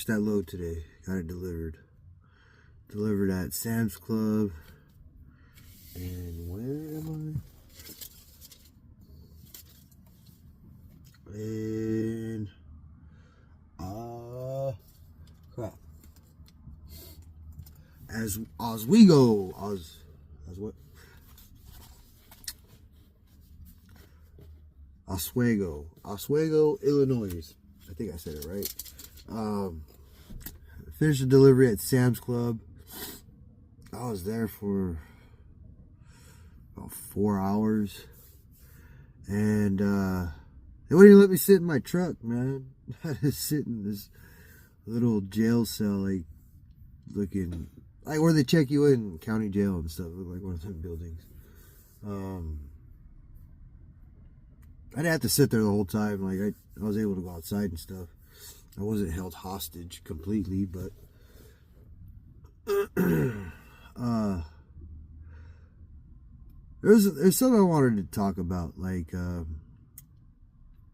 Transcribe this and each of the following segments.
that load today. Got it delivered. Delivered at Sam's Club. And where am I? And crap. As Oswego. As what? Oswego, Illinois. I think I said it right. Finished the delivery at Sam's Club. I was there for about 4 hours. And they wouldn't even let me sit in my truck, man. I had to sit in this little jail cell, like looking like where they check you in, county jail and stuff. Look like one of them buildings. I didn't have to sit there the whole time. Like I was able to go outside and stuff. I wasn't held hostage completely, but there's something I wanted to talk about. Like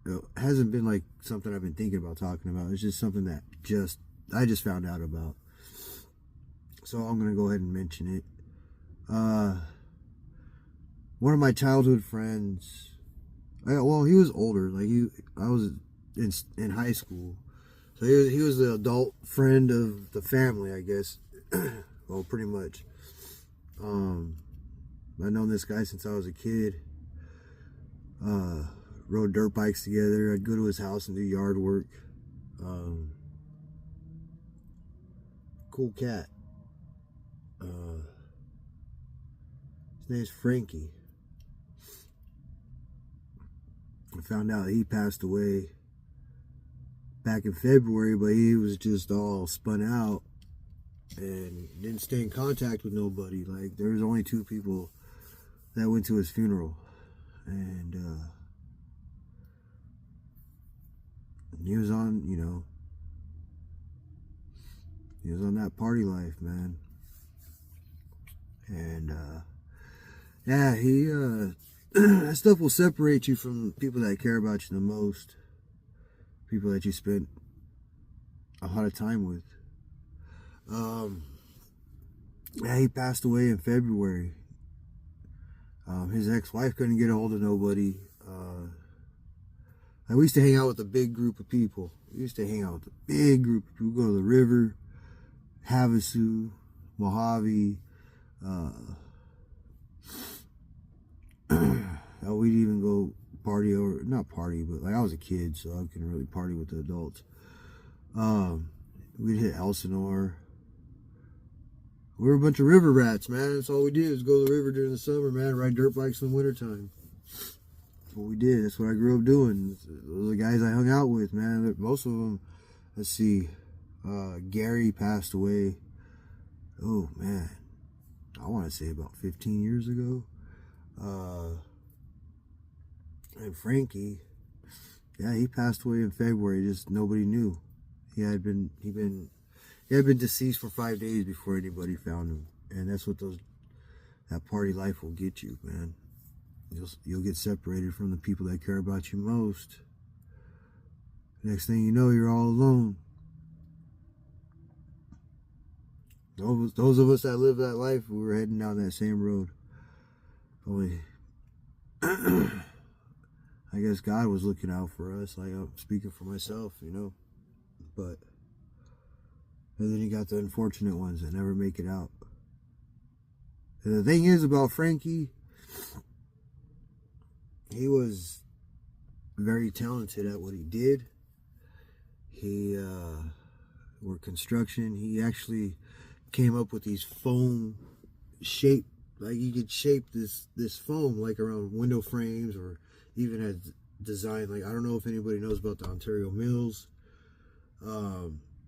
it hasn't been like something I've been thinking about talking about. It's just something that I just found out about. So I'm gonna go ahead and mention it. One of my childhood friends. Well, he was older. Like I was in high school, so he was the adult friend of the family, I guess. Well, pretty much. I've known this guy since I was a kid. Rode dirt bikes together. I'd go to his house and do yard work. Cool cat. His name's Frankie. I found out he passed away back in February, but he was just all spun out and didn't stay in contact with nobody. Like, there was only 2 people that went to his funeral, and he was on, he was on that party life, man. And yeah, that stuff will separate you from people that care about you the most. People that you spent a lot of time with. Yeah, he passed away in February. His ex-wife couldn't get a hold of nobody. We used to hang out with a big group of people. We go to the river, Havasu, Mojave. We'd even go party, or not party, but like I was a kid, so I couldn't really party with the adults. We'd hit Elsinore. We were a bunch of river rats, man. That's all we did was go to the river during the summer, man. Ride dirt bikes in the wintertime. That's what we did. That's what I grew up doing. Those are the guys I hung out with, man. Most of them, let's see, Gary passed away. Oh, man. I want to say about 15 years ago. And Frankie, yeah, he passed away in February. Just nobody knew. He had been deceased for 5 days before anybody found him. And that's what that party life will get you, man. You'll get separated from the people that care about you most. Next thing you know, you're all alone. Those of us that live that life, we were heading down that same road. Only, I guess God was looking out for us. Like, I'm speaking for myself, But, and then you got the unfortunate ones that never make it out. And the thing is about Frankie, he was very talented at what he did. He worked construction. He actually came up with these foam shape, like you could shape this foam like around window frames, or even had design, like, I don't know if anybody knows about the Ontario Mills.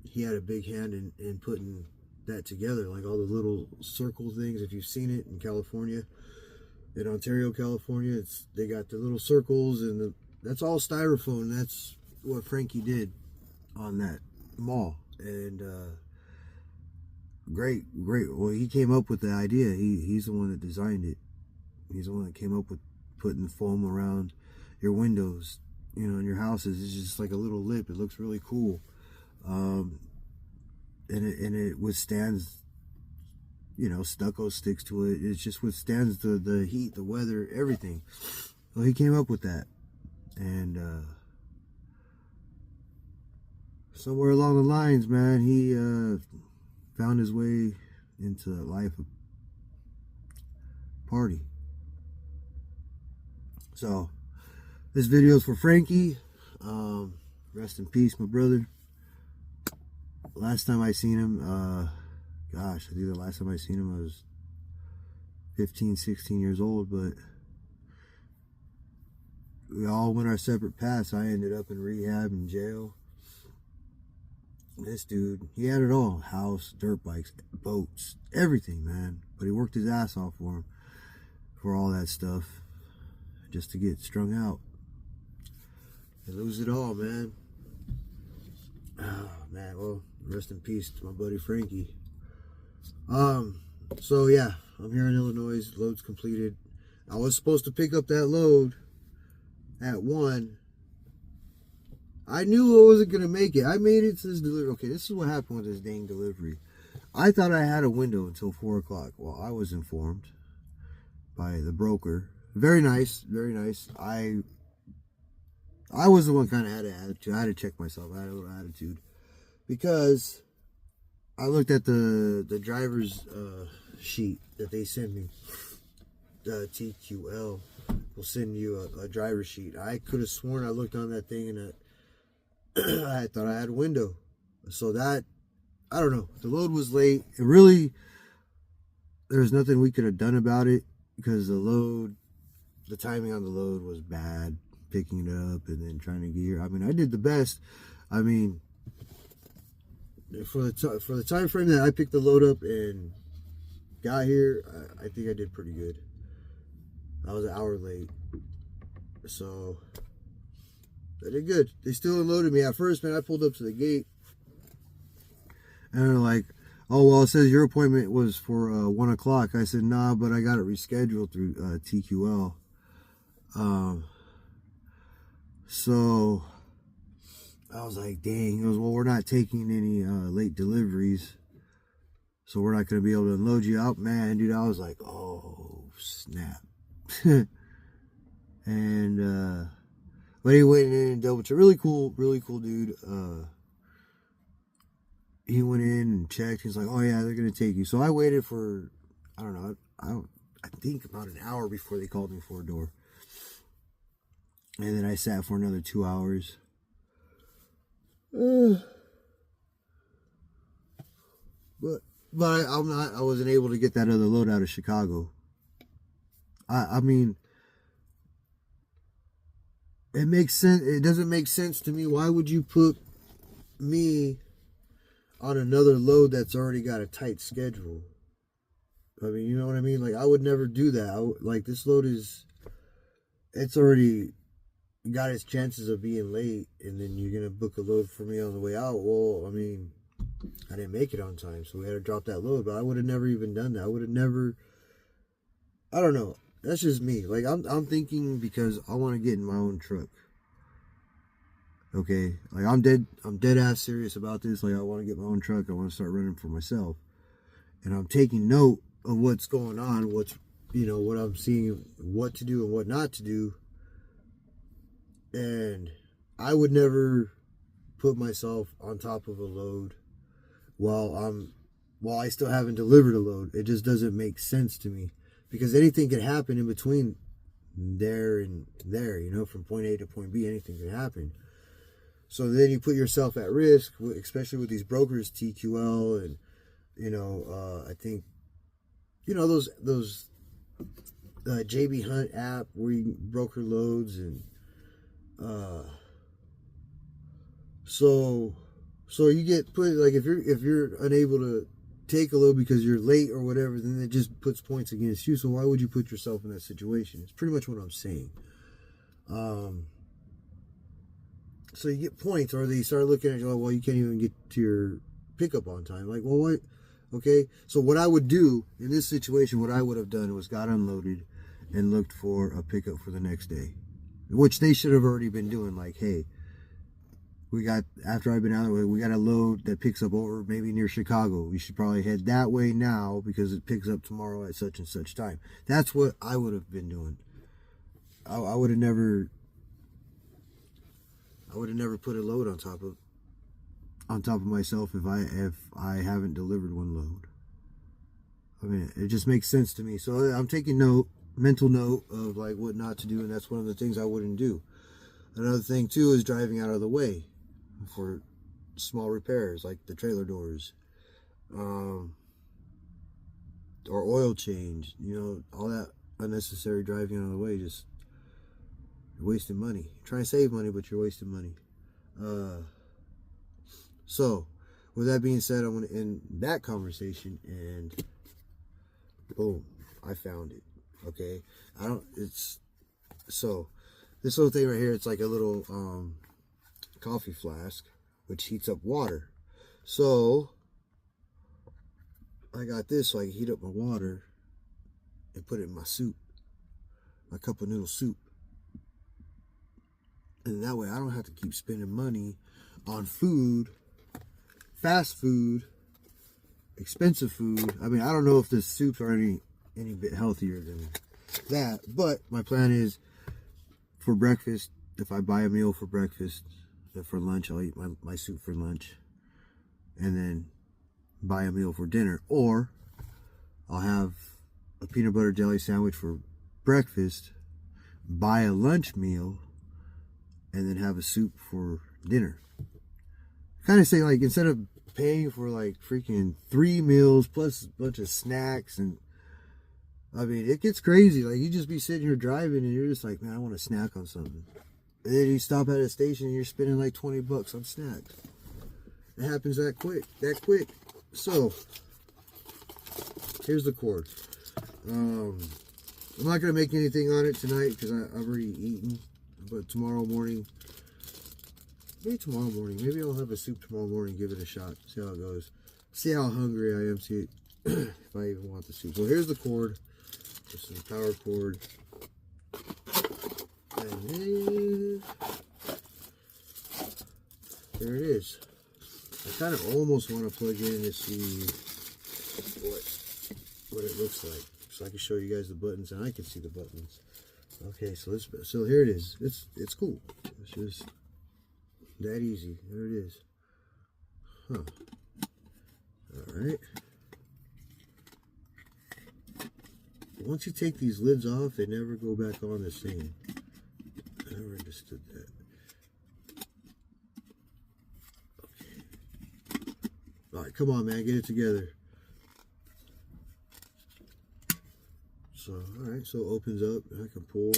He had a big hand in putting that together, like all the little circle things. If you've seen it in California, in Ontario, California, they got the little circles, and that's all styrofoam. That's what Frankie did on that mall. And great. Well, he came up with the idea. He's the one that designed it. He's the one that came up with putting the foam around your windows, in your houses. It's just like a little lip. It looks really cool. and it withstands, you know, stucco sticks to it. It just withstands the heat, the weather, everything. Well, he came up with that, and somewhere along the lines, man, he found his way into the life of party. So this video is for Frankie. Rest in peace, my brother. Last time I seen him, gosh, I think the last time I seen him I was 15, 16 years old, but we all went our separate paths. I ended up in rehab and jail. This dude, he had it all. House, dirt bikes, boats, everything, man. But he worked his ass off for all that stuff, just to get strung out and lose it all, man. Oh, man, well, rest in peace to my buddy Frankie. So yeah, I'm here in Illinois. Load's completed. I was supposed to pick up that load at 1. I knew I wasn't going to make it. I made it to this delivery. Okay, this is what happened with this dang delivery. I thought I had a window until 4 o'clock. Well, I was informed by the broker. Very nice, very nice. I was the one kind of had an attitude. I had to check myself. I had a little attitude. Because I looked at the driver's sheet that they sent me. TQL will send you a driver's sheet. I could have sworn I looked on that thing and I thought I had a window. So that, I don't know. The load was late. It really, there was nothing we could have done about it because the timing on the load was bad. Picking it up and then trying to get here. I mean, I did the best. I mean, for the time frame that I picked the load up and got here, I think I did pretty good. I was an hour late. So I did good. They still unloaded me. At first, man, I pulled up to the gate and they're like, oh, well, it says your appointment was for 1 o'clock. I said, nah, but I got it rescheduled through TQL. So I was like, dang. He goes, well, we're not taking any late deliveries, so we're not going to be able to unload you out. Man, dude, I was like, oh, snap. And but he went in and double checked. Really cool dude. He went in and checked. He's like, oh yeah, they're gonna take you. So I waited for, I don't know, I think about an hour before they called me for a door. And then I sat for another 2 hours. But I wasn't able to get that other load out of Chicago. I mean, it makes sense. It doesn't make sense to me. Why would you put me on another load that's already got a tight schedule? I mean, you know what I mean? Like, I would never do that. Like, this load it's already got its chances of being late, and then you're gonna book a load for me on the way out. Well, I mean, I didn't make it on time, so we had to drop that load. But I would have never even done that. I would have never. I don't know. That's just me. Like, I'm thinking because I want to get in my own truck. Okay, like I'm dead ass serious about this. Like, I want to get my own truck. I want to start running for myself, and I'm taking note of what's going on. What I'm seeing, what to do and what not to do. And I would never put myself on top of a load while I still haven't delivered a load. It just doesn't make sense to me, because anything can happen in between there and there, from point A to point B, anything can happen. So then you put yourself at risk, especially with these brokers, TQL, and I think those JB Hunt app where you broker loads, and so you get put, like, if you're unable to take a load because you're late or whatever, then it just puts points against you. So why would you put yourself in that situation? It's pretty much what I'm saying. So you get points, or they start looking at you like, well, you can't even get to your pickup on time. Like, well, what? Okay, so what I would do in this situation, what I would have done was got unloaded and looked for a pickup for the next day, which they should have already been doing. Like, hey, we got, after I've been out of the way, we got a load that picks up over maybe near Chicago. We should probably head that way now because it picks up tomorrow at such and such time. That's what I would have been doing. I would have never put a load on top of myself if I haven't delivered one load. I mean, it just makes sense to me. So I'm taking mental note of like what not to do, and that's one of the things I wouldn't do. Another thing too is driving out of the way for small repairs like the trailer doors, or oil change. All that unnecessary driving out of the way, just you're wasting money. You're trying to save money, but you're wasting money. So with that being said, I'm going to end that conversation, and boom, I found it. Okay, so this little thing right here, it's like a little coffee flask which heats up water. So I got this so I can heat up my water and put it in my soup, my cup of noodle soup. And that way I don't have to keep spending money on food, fast food, expensive food. I mean, I don't know if the soups are any bit healthier than that, but my plan is for breakfast, if I buy a meal for breakfast, then for lunch I'll eat my soup for lunch, and then buy a meal for dinner. Or I'll have a peanut butter jelly sandwich for breakfast, buy a lunch meal, and then have a soup for dinner. Kind of say, like, instead of paying for like freaking 3 meals plus a bunch of snacks, and I mean, it gets crazy. Like, you just be sitting here driving and you're just like, man, I want to snack on something. And then you stop at a station and you're spending like $20 on snacks. It happens that quick. So here's the cord. I'm not gonna make anything on it tonight because I've already eaten. But tomorrow morning, maybe I'll have a soup tomorrow morning. Give it a shot. See how it goes. See how hungry I am. See if I even want the soup. So here's the cord. This is the power cord. And then there it is. I kind of almost want to plug in to see what it looks like, so I can show you guys the buttons and I can see the buttons. Okay, so here it is. It's cool. It's just that easy. There it is. Huh. All right. Once you take these lids off, they never go back on the same. I never understood that. Okay. All right, come on, man, get it together. So, all right, so it opens up. I can pour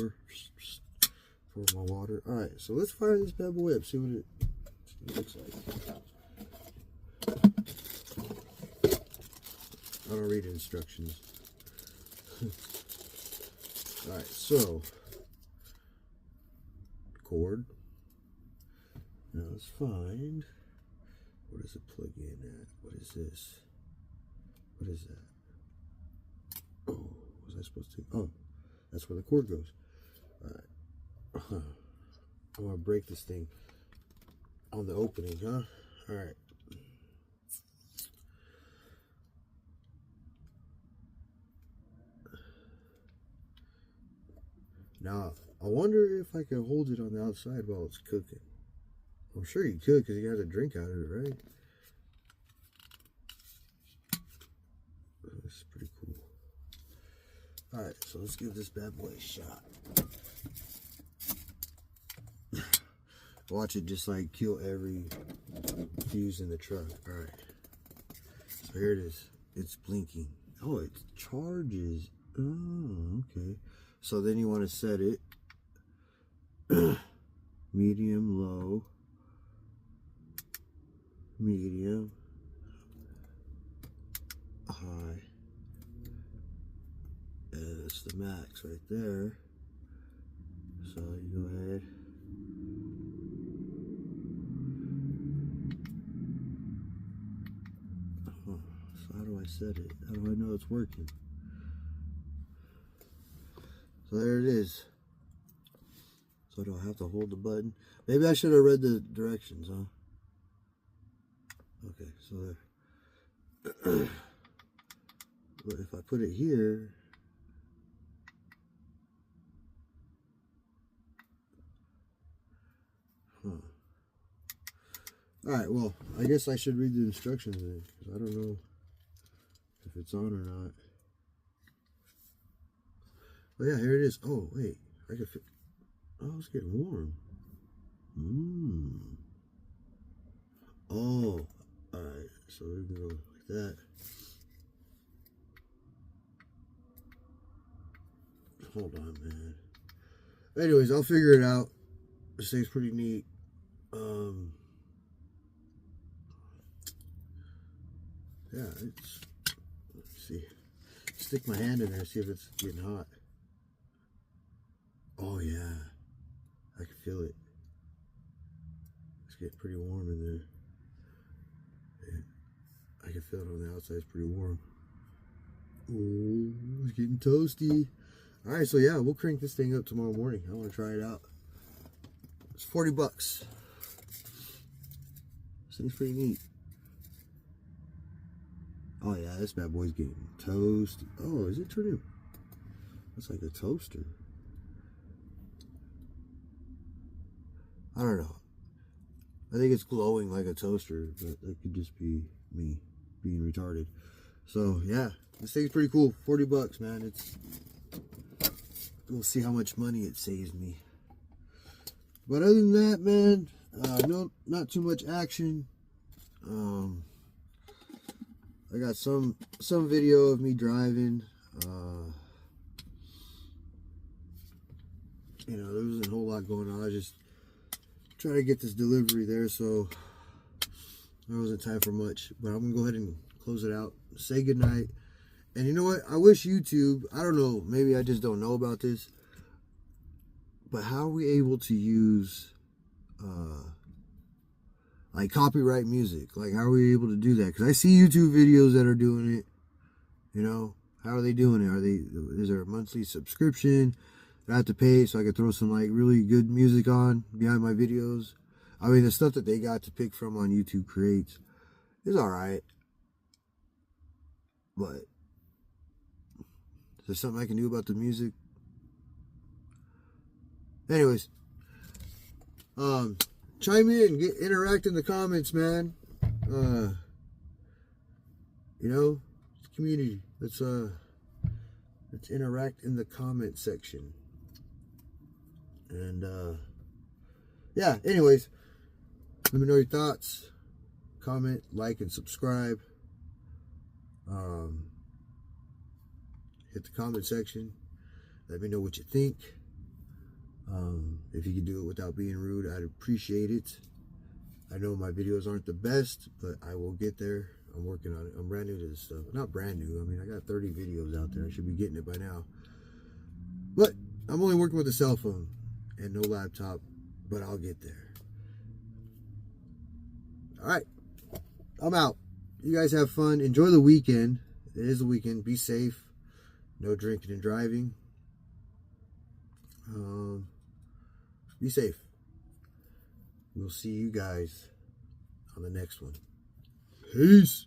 my water. All right, so let's fire this bad boy up. See what it looks like. I don't read instructions. All right, so cord. Now let's find, where does it plug in at? What is this? What is that? Oh, was I supposed to? Oh, that's where the cord goes. All right. I'm gonna break this thing on the opening, huh? All right. Now, I wonder if I can hold it on the outside while it's cooking. I'm sure you could, because you got to drink out of it, right? This is pretty cool. Alright, so let's give this bad boy a shot. Watch it just like kill every fuse in the truck. Alright. So here it is. It's blinking. Oh, it charges. Oh, okay. So then you want to set it medium, low, medium, high, and that's the max right there. So you go ahead. So how do I set it? How do I know it's working? So there it is. So do I have to hold the button? Maybe I should have read the directions, huh? Okay, so there. But if I put it here, huh? All right, well, I guess I should read the instructions then, because I don't know if it's on or not. Oh yeah, here it is. Oh wait, I can fit. Oh, it's getting warm. Oh, all right. So we're gonna go like that. Hold on, man. Anyways, I'll figure it out. This thing's pretty neat. Yeah, it's. Let's see. Stick my hand in there, see if it's getting hot. Oh yeah, I can feel it. It's getting pretty warm in there. Yeah, I can feel it on the outside. It's pretty warm. Oh, it's getting toasty. All right, so yeah, we'll crank this thing up tomorrow morning. I want to try it out. It's $40. This thing's pretty neat. Oh yeah, this bad boy's getting toasty. Oh, is it turning? That's like a toaster. I don't know. I think it's glowing like a toaster, but that could just be me being retarded. So yeah, this thing's pretty cool. $40, man. It's. We'll see how much money it saves me. But other than that, man, no, not too much action. I got some video of me driving. You know, there wasn't a whole lot going on. I just trying to get this delivery there, so there wasn't time for much. But I'm gonna go ahead and close it out. Say goodnight. And you know what? I wish YouTube, I don't know, maybe I just don't know about this, but how are we able to use like copyright music? Like, how are we able to do that? Because I see YouTube videos that are doing it. You know, how are they doing it? Is there a monthly subscription that I have to pay so I can throw some like really good music on behind my videos? I mean, the stuff that they got to pick from on YouTube Creates is all right, but is there something I can do about the music? Anyways, chime in, interact in the comments, man. You know, it's community. Let's interact in the comment section. And yeah. Anyways, let me know your thoughts. Comment, like, and subscribe. Hit the comment section. Let me know what you think. If you can do it without being rude, I'd appreciate it. I know my videos aren't the best, but I will get there. I'm working on it. I'm brand new to this stuff. Not brand new. I mean, I got 30 videos out there. I should be getting it by now. But I'm only working with a cell phone and no laptop, but I'll get there. All right. I'm out. You guys have fun. Enjoy the weekend. It is the weekend. Be safe. No drinking and driving. Be safe. We'll see you guys on the next one. Peace.